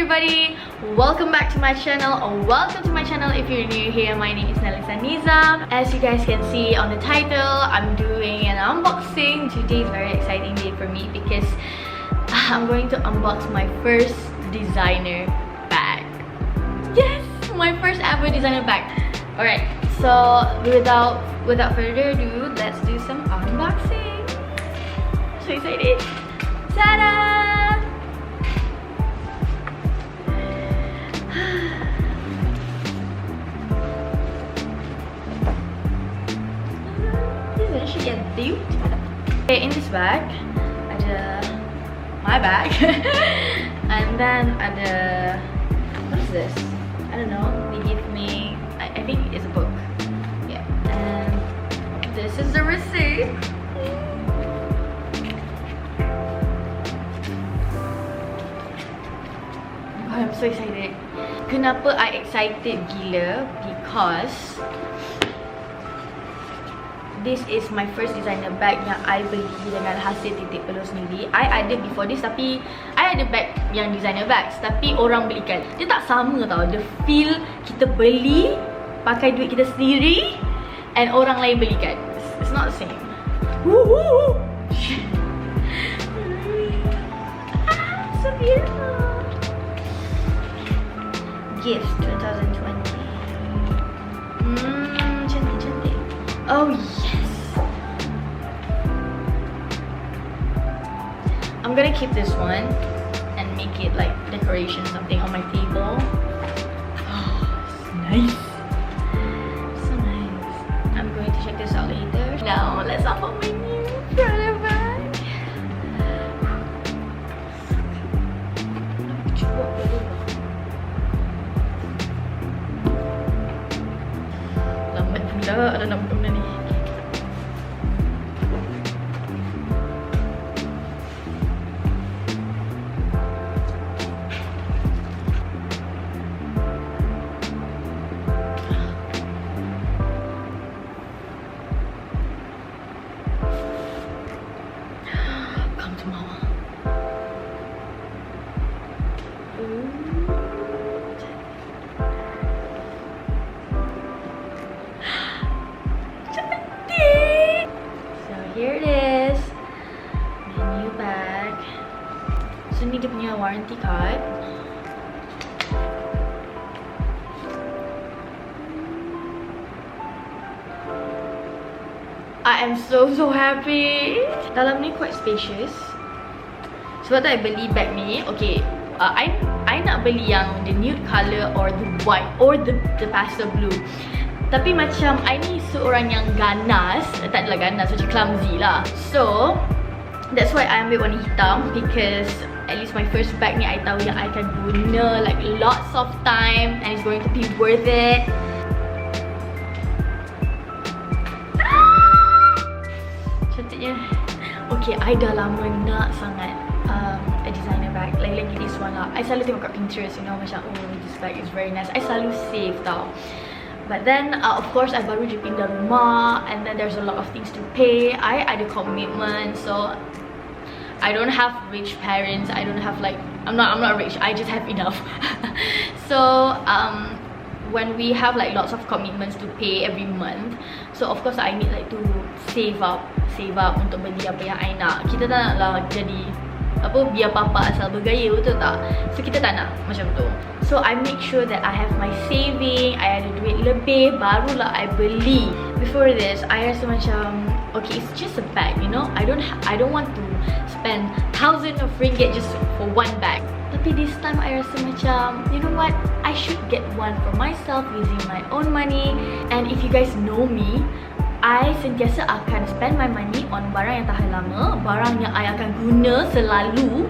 everybody, welcome back to my channel, or welcome to my channel if you're new here. My name is Nelissa Nizam. As you guys can see on the title, I'm doing an unboxing. Today is a very exciting day for me because I'm going to unbox my first designer bag. Yes, my first ever designer bag. Alright, so without further ado, let's do some unboxing. So excited. Ta-da! Okay, in this bag ada my bag and then ada, what is this? I don't know, they give me, I think it's a book. Yeah, and this is the receipt. Oh, I'm so excited. Kenapa I excited gila? Because this is my first designer bag yang I beli dengan hasil titik peluh sendiri. I ada before this, tapi I ada bag yang designer bags, tapi orang belikan. Dia tak sama tau. The feel kita beli pakai duit kita sendiri and orang lain belikan. It's not the same. Woohoo! So beautiful. Gift 2020. Cantik. Oh yes. I'm gonna keep this one and make it like decoration, something on my table. Oh, it's nice. So nice. I'm going to check this out later. Now let's open my new Prada bag. Lambat pula ada nak buka benda ni. Here it is, my new bag. So ni dia punya warranty card. I am so happy. Dalam ni quite spacious. Sebab tu I beli bag ni. Okay, I nak beli yang the nude colour or the white or the pastel blue. Tapi macam I ni seorang yang ganas, tak adalah ganas, macam clumsy lah. So that's why I ambil warna hitam, because at least my first bag ni I tahu yang I akan guna like lots of time and it's going to be worth it. Cantiknya. Okay, I dah lama nak sangat a designer bag. Lagi-lagi this one lah. I selalu tengok kat Pinterest, you know, macam oh this bag is very nice. I selalu save tau. But then, of course, I baru je pindah rumah and then there's a lot of things to pay. I ada commitment, so I don't have rich parents. I don't have like, I'm not rich. I just have enough. So when we have like lots of commitments to pay every month, so of course I need like to save up untuk beli apa yang I nak. Kita tak nak lah jadi apa biar papa asal bergaya, betul tak? So kita tak nak macam tu. So I make sure that I have my saving, I ada duit lebih, barulah I beli. Before this, I rasa macam okay, it's just a bag, you know. I don't want to spend thousands of ringgit just for one bag. Tapi this time I rasa macam, you know what? I should get one for myself using my own money. And if you guys know me, I sentiasa akan spend my money on barang yang tahan lama, barang yang I akan guna selalu,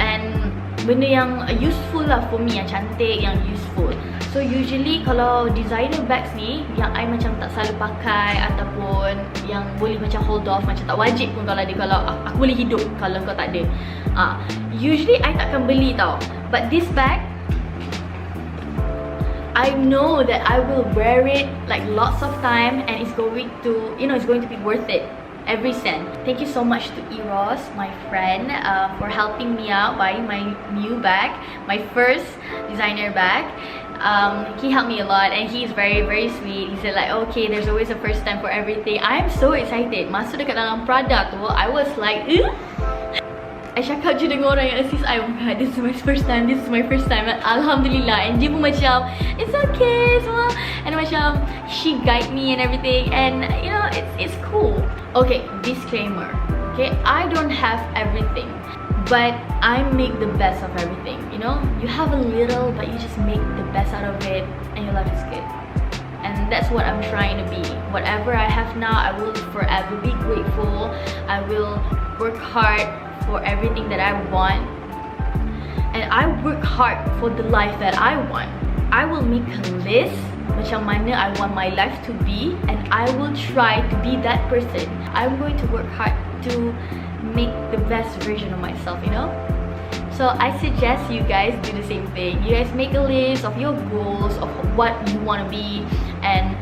and benda yang useful lah for me, yang cantik, yang useful. So usually kalau designer bags ni yang I macam tak selalu pakai ataupun yang boleh macam hold off, macam tak wajib pun kalau ada, kalau aku boleh hidup kalau kau tak ada, usually I takkan beli tau. But this bag, I know that I will wear it like lots of time and it's going to, you know, it's going to be worth it. every cent. Thank you so much to Eros, my friend, for helping me out buying my new bag, my first designer bag. He helped me a lot and he's very sweet. He said like, okay, there's always a first time for everything. I'm so excited. Masuk dekat dalam Prada tu, I was like, I cakap je dengan orang yang assist I, oh my god, this is my first time, and Alhamdulillah. And dia pun macam, it's okay semua. And macam, she guide me and everything. And you know, it's cool. Okay, disclaimer. Okay, I don't have everything, but I make the best of everything. You know, you have a little, but you just make the best out of it, and your life is good. And that's what I'm trying to be. Whatever I have now, I will forever be grateful. I will work hard for everything that I want, and I work hard for the life that I want. I will make a list macam mana I want my life to be, and I will try to be that person. I'm going to work hard to make the best version of myself, you know. So I suggest you guys do the same thing. You guys make a list of your goals, of what you want to be, and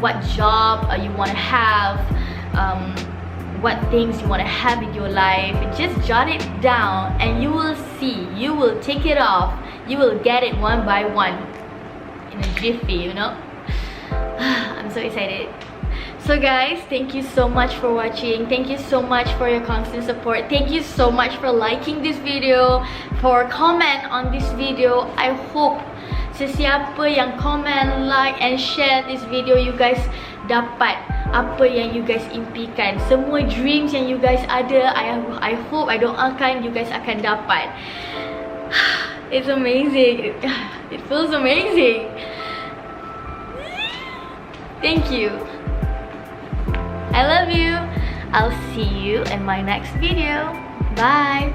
what job you want to have, what things you want to have in your life. Just jot it down and you will see, you will take it off, you will get it one by one in a jiffy, you know. I'm so excited. So guys, thank you so much for watching. Thank you so much for your constant support. Thank you so much for liking this video, for comment on this video. I hope sesiapa yang comment, like and share this video, you guys dapat apa yang you guys impikan. Semua dreams yang you guys ada, I hope, I doakan you guys akan dapat. It's amazing. It feels amazing. Thank you. I love you. I'll see you in my next video. Bye.